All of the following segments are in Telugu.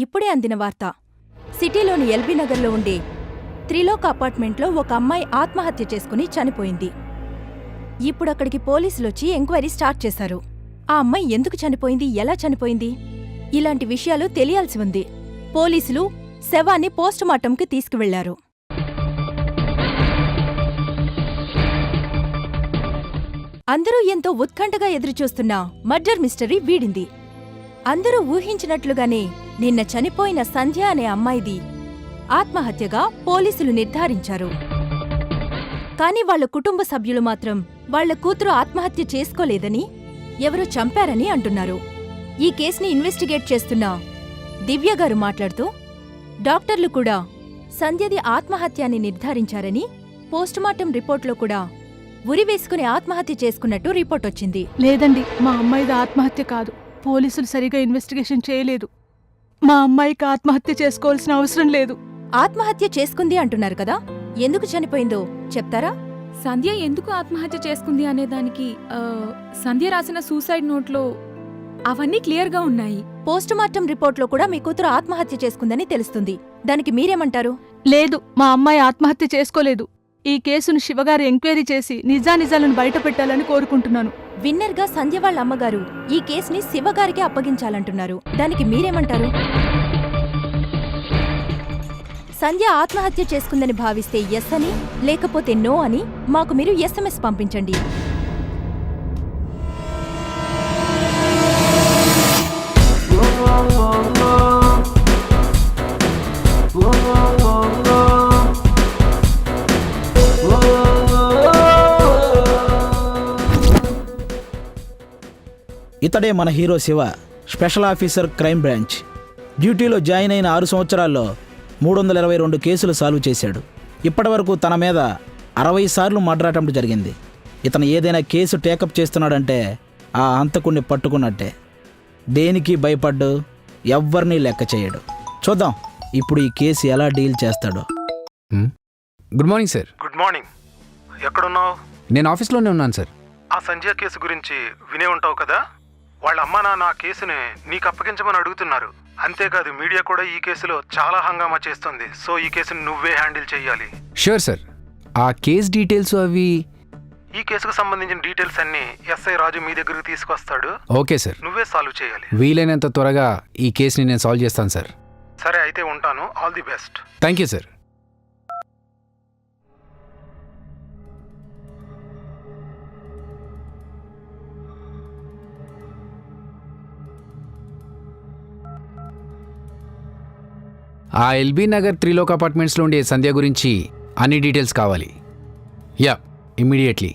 ఇప్పుడే అందిన వార్త. సిటీలోని ఎల్బీ నగర్లో ఉండే త్రిలోక్ అపార్ట్మెంట్లో ఒక అమ్మాయి ఆత్మహత్య చేసుకుని చనిపోయింది. ఇప్పుడక్కడికి పోలీసులొచ్చి ఎంక్వైరీ స్టార్ట్ చేశారు. ఆ అమ్మాయి ఎందుకు చనిపోయింది, ఎలా చనిపోయింది, ఇలాంటి విషయాలు తెలియాల్సి ఉంది. పోలీసులు శవాన్ని పోస్టుమార్టంకి తీసుకువెళ్లారు. అందరూ ఎంతో ఉత్కంఠగా ఎదురుచూస్తున్న మర్డర్ మిస్టరీ వీడింది. అందరూ ఊహించినట్లుగానే నిన్న చనిపోయిన సంధ్య అనే అమ్మాయిది ఆత్మహత్యగా పోలీసులు నిర్ధారించారు. కాని వాళ్ల కుటుంబ సభ్యులు మాత్రం వాళ్ల కూతురు ఆత్మహత్య చేసుకోలేదని, ఎవరో చంపారని అంటున్నారు. ఈ కేసుని ఇన్వెస్టిగేట్ చేస్తున్న దివ్యగారు మాట్లాడుతూ, డాక్టర్లు కూడా సంధ్యది ఆత్మహత్య అని నిర్ధారించారని, పోస్టుమార్టం రిపోర్ట్లో కూడా ఉరివేసుకుని ఆత్మహత్య చేసుకున్నట్టు రిపోర్టొచ్చింది. లేదండి, మా అమ్మాయిది ఆత్మహత్య కాదు. పోలీసులు సరిగా ఇన్వెస్టిగేషన్ చేయలేదు. మా అమ్మాయికి ఆత్మహత్య చేసుకోవాల్సిన అవసరం లేదు. ఆత్మహత్య చేసుకుంది అంటున్నారు కదా, ఎందుకు చనిపోయిందో చెప్తారా? సంధ్య ఎందుకు ఆత్మహత్య చేసుకుంది అనేదానికి సంధ్య రాసిన సూసైడ్ నోట్లో అవన్నీ క్లియర్గా ఉన్నాయి. పోస్టుమార్టం రిపోర్ట్లో కూడా మీ కూతురు ఆత్మహత్య చేసుకుందని తెలుస్తుంది. దానికి మీరేమంటారు? లేదు, మా అమ్మాయి ఆత్మహత్య చేసుకోలేదు. ఈ కేసును శివగారు ఎంక్వైరీ చేసి నిజానిజాలను బయటపెట్టాలని కోరుకుంటున్నాను. విన్నర్గా సంధ్య వాళ్ళ అమ్మగారు ఈ కేసుని శివగారికి అప్పగించాలంటున్నారు. దానికి మీరేమంటారు? సంధ్య ఆత్మహత్య చేసుకుందని భావిస్తే ఎస్ అని, లేకపోతే నో అని మాకు మీరు SMS పంపించండి. ఇతడే మన hero Shiva, special officer, crime branch. డ్యూటీలో జాయిన్ అయిన 6 సంవత్సరాల్లో 322 కేసులు సాల్వ్ చేశాడు. ఇప్పటివరకు తన మీద 60 సార్లు మర్డర్ అటెంప్ట్ జరిగింది. ఇతను ఏదైనా కేసు టేకప్ చేస్తున్నాడంటే ఆ హంతకుణ్ణి పట్టుకున్నట్టే. దేనికి భయపడ్డు, ఎవ్వరినీ లెక్క చేయడు. చూద్దాం ఇప్పుడు ఈ కేసు ఎలా డీల్ చేస్తాడో. Good morning sir. Good morning. ఎక్కడున్నావు? నేను ఆఫీస్లోనే ఉన్నాను సార్. ఆ సంజయ్ కేసు గురించి వినే ఉంటావు కదా. వాళ్ళ అమ్మ నాన్న ఆ కేసుని నీకు అప్పగించమని అడుగుతున్నారు. అంతేకాదు మీడియా కూడా ఈ కేసులో చాలా హంగామా చేస్తుంది. సో ఈ కేసుని నువ్వే హ్యాండిల్ చేయాలి. Sure sir. ఆ కేస్ డీటెయిల్స్ అవి? ఈ కేసుకు సంబంధించిన డీటెయిల్స్ అన్ని SI రాజు మీ దగ్గరకు తీసుకొస్తాడు. Okay sir. నువ్వే సాల్వ్ చేయాలి. వీలైనంత త్వరగా ఈ కేసుని నేను సాల్వ్ చేస్తాను సార్. సరే అయితే ఉంటాను. All the best. Thank you sir. ఆ ఎల్బీ నగర్ త్రిలోక్ అపార్ట్మెంట్స్లో ఉండే సంధ్య గురించి అన్ని డీటెయిల్స్ కావాలి. Yeah, immediately.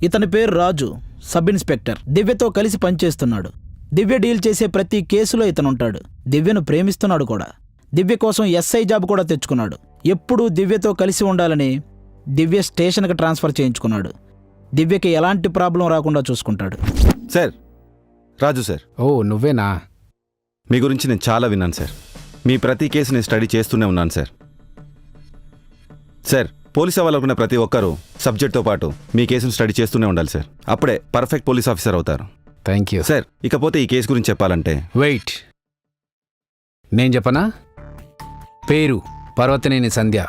ఇతని పేరు రాజు, సబ్ ఇన్స్పెక్టర్. దివ్యతో కలిసి పనిచేస్తున్నాడు. దివ్య డీల్ చేసే ప్రతి కేసులో ఇతనుంటాడు. దివ్యను ప్రేమిస్తున్నాడు కూడా. దివ్య కోసం SI జాబ్ కూడా తెచ్చుకున్నాడు. ఎప్పుడూ దివ్యతో కలిసి ఉండాలని దివ్య స్టేషన్కి ట్రాన్స్ఫర్ చేయించుకున్నాడు. దివ్యకి ఎలాంటి ప్రాబ్లం రాకుండా చూసుకుంటాడు. సార్, రాజు సార్. ఓ, నువ్వేనా? మీ గురించి నేను చాలా విన్నాను సార్. మీ ప్రతి కేసు నేను స్టడీ చేస్తూనే ఉన్నాను సార్. సార్, పోలీస్ అవ్వాలనుకున్న ప్రతి ఒక్కరూ సబ్జెక్ట్తో పాటు మీ కేసును స్టడీ చేస్తూనే ఉండాలి సార్. అప్పుడే పర్ఫెక్ట్ పోలీస్ ఆఫీసర్ అవుతారు. Thank you sir. ఇకపోతే ఈ కేసు గురించి చెప్పాలంటే, వెయిట్, నేను చెప్పనా? పేరు పర్వతనేని సంధ్య.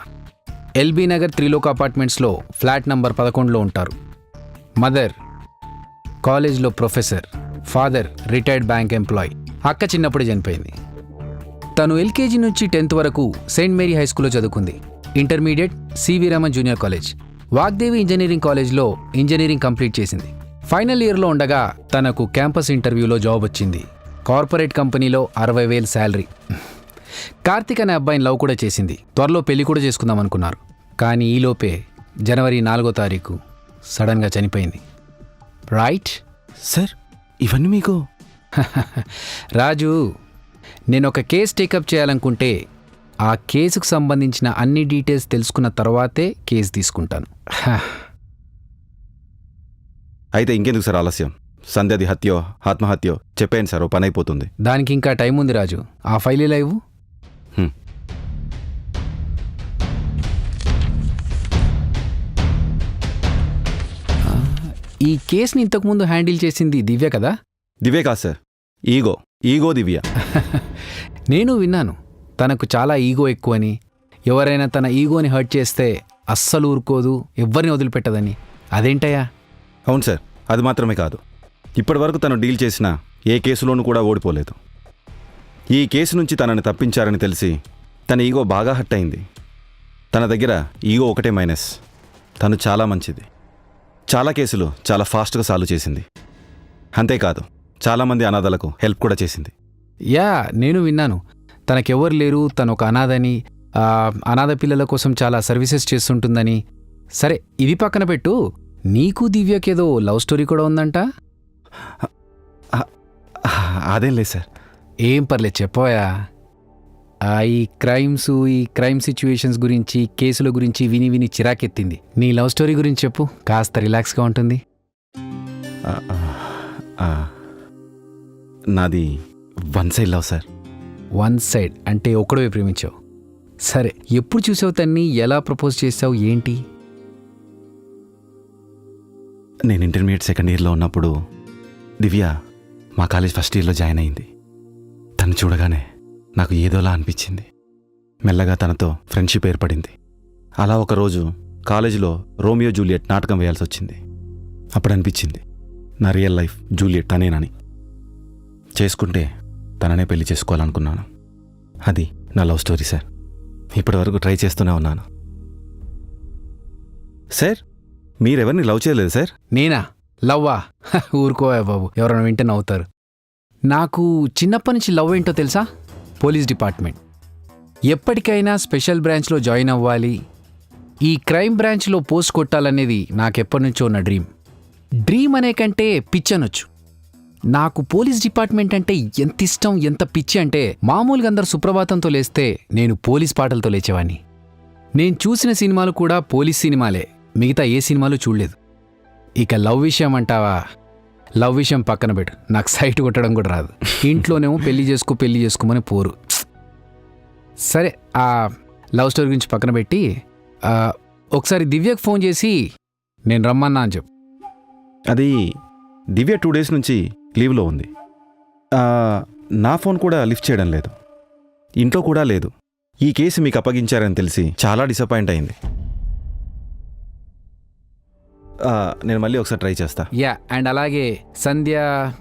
ఎల్బీ నగర్ త్రిలోక్ అపార్ట్మెంట్స్లో ఫ్లాట్ నంబర్ 11లో ఉంటారు. మదర్ కాలేజ్లో professor, father retired bank employee. అక్క చిన్నప్పుడే చనిపోయింది. తను LKG నుంచి 10th వరకు సెయింట్ మేరీ హై స్కూల్లో చదువుకుంది. Intermediate CV Raman junior college, Vagdevi engineering కాలేజ్లో ఇంజనీరింగ్ కంప్లీట్ చేసింది. ఫైనల్ ఇయర్లో ఉండగా తనకు క్యాంపస్ ఇంటర్వ్యూలో జాబ్ వచ్చింది. కార్పొరేట్ కంపెనీలో 60,000 శాలరీ. కార్తిక్ అనే అబ్బాయిని లవ్ కూడా చేసింది. త్వరలో పెళ్లి కూడా చేసుకుందాం అనుకున్నారు. కానీ ఈలోపే జనవరి 4వ తారీఖు సడన్గా చనిపోయింది. రైట్ సార్, ఇవన్నీ మీకు? రాజు, నేను ఒక కేసు టేకప్ చేయాలనుకుంటే ఆ కేసుకు సంబంధించిన అన్ని డీటెయిల్స్ తెలుసుకున్న తర్వాతే కేసు తీసుకుంటాను. అయితే ఇంకెందుకు సార్ ఆలస్యం? సంధ్యది హత్యో ఆత్మహత్యో చెప్పేయండి సార్, ఓ పని అయిపోతుంది. దానికి ఇంకా టైం ఉంది రాజు. ఆ ఫైల్ ఇలా ఇవ్వు. హ్మ్. ఈ కేసుని ఇంతకుముందు హ్యాండిల్ చేసింది దివ్య కదా? దివ్య కాదు సార్, ఈగో దివ్య. నేను విన్నాను తనకు చాలా ఈగో ఎక్కువని, ఎవరైనా తన ఈగోని హర్ట్ చేస్తే అస్సలు ఊరుకోదు, ఎవ్వరిని వదిలిపెట్టదని. అదేంటయ్యా? అవును సార్, అది మాత్రమే కాదు, ఇప్పటివరకు తను డీల్ చేసిన ఏ కేసులోనూ కూడా ఓడిపోలేదు. ఈ కేసు నుంచి తనని తప్పించారని తెలిసి తన ఈగో బాగా హర్ట్ అయింది. తన దగ్గర ఈగో ఒకటే మైనస్, తను చాలా మంచిది. చాలా కేసులు చాలా ఫాస్ట్గా సాల్వ్ చేసింది. అంతేకాదు చాలామంది అనాథలకు హెల్ప్ కూడా చేసింది. యా, నేను విన్నాను తనకెవ్వరు లేరు, తను ఒక అనాథని, అనాథ పిల్లల కోసం చాలా సర్వీసెస్ చేస్తుంటుందని. సరే, ఇది పక్కన పెట్టు, నీకు దివ్యకేదో లవ్ స్టోరీ కూడా ఉందంట? అదేం లేదు సార్. ఏం పర్లేదు చెప్పోయా. ఈ క్రైమ్ సిచ్యువేషన్స్ గురించి, కేసుల గురించి విని విని చిరాకెత్తింది. నీ లవ్ స్టోరీ గురించి చెప్పు, కాస్త రిలాక్స్గా ఉంటుంది. నాది one side love sir. One side అంటే ఒక్కడే ప్రేమించావు. సరే, ఎప్పుడు చూసావు తన్ని, ఎలా ప్రపోజ్ చేసావు, ఏంటి? నేను ఇంటర్మీడియట్ సెకండ్ ఇయర్లో ఉన్నప్పుడు దివ్య మా కాలేజ్ ఫస్ట్ ఇయర్లో జాయిన్ అయింది. తను చూడగానే నాకు ఏదోలా అనిపించింది. మెల్లగా తనతో ఫ్రెండ్షిప్ ఏర్పడింది. అలా ఒకరోజు కాలేజీలో రోమియో జూలియట్ నాటకం వేయాల్సి వచ్చింది. అప్పుడు అనిపించింది నా రియల్ లైఫ్ జూలియట్ తనేనని. చేసుకుంటే తననే పెళ్లి చేసుకోవాలనుకున్నాను. అది నా లవ్ స్టోరీ సార్. ఇప్పటివరకు ట్రై చేస్తూనే ఉన్నాను. సార్, మీరెవరిని లవ్ చేయలేదు సార్? నేనా? లవ్వా? ఊరుకోవా బాబు, ఎవరైనా వింటే నవ్వుతారు. నాకు చిన్నప్పటి నుంచి లవ్ ఏంటో తెలుసా? Police department. ఎప్పటికైనా స్పెషల్ బ్రాంచ్లో జాయిన్ అవ్వాలి, ఈ క్రైమ్ బ్రాంచ్లో పోస్ట్ కొట్టాలనేది నాకెప్పటి నుంచో ఉన్న డ్రీమ్ అనే కంటే పిచ్చి అనొచ్చు. నాకు పోలీస్ డిపార్ట్మెంట్ అంటే ఎంత ఇష్టం, ఎంత పిచ్చి అంటే మామూలుగా అందరు సుప్రభాతంతో లేస్తే నేను పోలీస్ పాటలతో లేచేవాడిని. నేను చూసిన సినిమాలు కూడా పోలీస్ సినిమాలే, మిగతా ఏ సినిమాలు చూడలేదు. ఇక లవ్ విషయం అంటావా? లవ్ విషయం పక్కన పెట్టు, నాకు సైట్ కొట్టడం కూడా రాదు. ఇంట్లోనేమో పెళ్లి చేసుకోమని పోరు. సరే, ఆ లవ్ స్టోరీ గురించి పక్కన పెట్టి ఒకసారి దివ్యకు ఫోన్ చేసి నేను రమ్మన్నా అని చెప్పు. అది దివ్య 2 days నుంచి లీవ్లో ఉంది. నా ఫోన్ కూడా లిఫ్ట్ చేయడం లేదు, ఇంట్లో కూడా లేదు. ఈ కేసు మీకు అప్పగించారని తెలిసి చాలా డిసప్పాయింట్ అయింది. నేను మళ్ళీ ఒకసారి ట్రై చేస్తా. యా, అండ్ అలాగే సంధ్య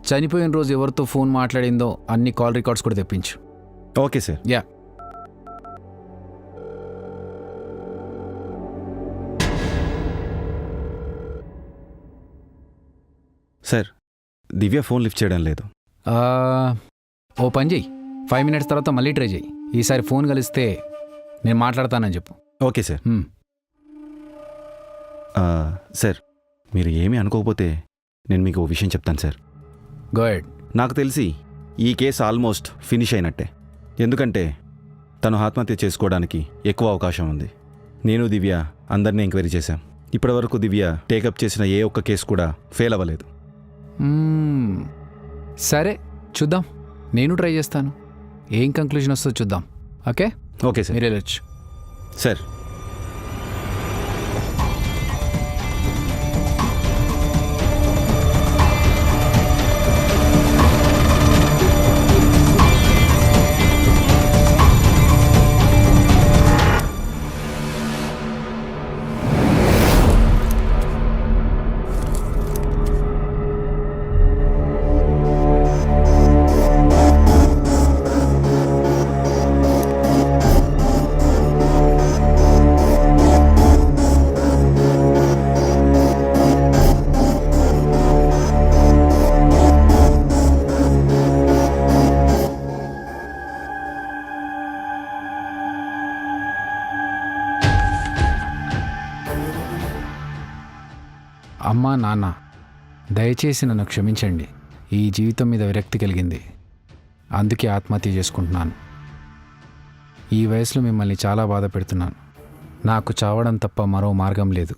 చనిపోయిన రోజు ఎవరితో ఫోన్ మాట్లాడిందో అన్ని కాల్ రికార్డ్స్ కూడా తెప్పించు. Okay sir. Yeah. Sir, Divya phone lift చేయడం లేదు. ఓ పని చెయ్యి, 5 minutes తర్వాత మళ్ళీ ట్రై చెయ్యి. ఈసారి ఫోన్ కలిస్తే నేను మాట్లాడతానని చెప్పు. Okay sir. సార్, మీరు ఏమీ అనుకోకపోతే నేను మీకు ఓ విషయం చెప్తాను సార్. Go head. నాకు తెలిసి ఈ కేసు ఆల్మోస్ట్ ఫినిష్ అయినట్టే. ఎందుకంటే తను ఆత్మహత్య చేసుకోవడానికి ఎక్కువ అవకాశం ఉంది. నేను దివ్య అందరినీ ఎంక్వైరీ చేశాం. ఇప్పటివరకు దివ్య టేకప్ చేసిన ఏ ఒక్క కేసు కూడా ఫెయిల్ అవ్వలేదు. సరే చూద్దాం, నేను ట్రై చేస్తాను. ఏం కంక్లూజన్ వస్తుందో చూద్దాం. Okay okay sir. మీరు వెళ్ళొచ్చు. సార్, అమ్మా నాన్న, దయచేసి నన్ను క్షమించండి. ఈ జీవితం మీద విరక్తి కలిగింది, అందుకే ఆత్మహత్య చేసుకుంటున్నాను. ఈ వయసులో మిమ్మల్ని చాలా బాధ పెడుతున్నాను. నాకు చావడం తప్ప మరో మార్గం లేదు.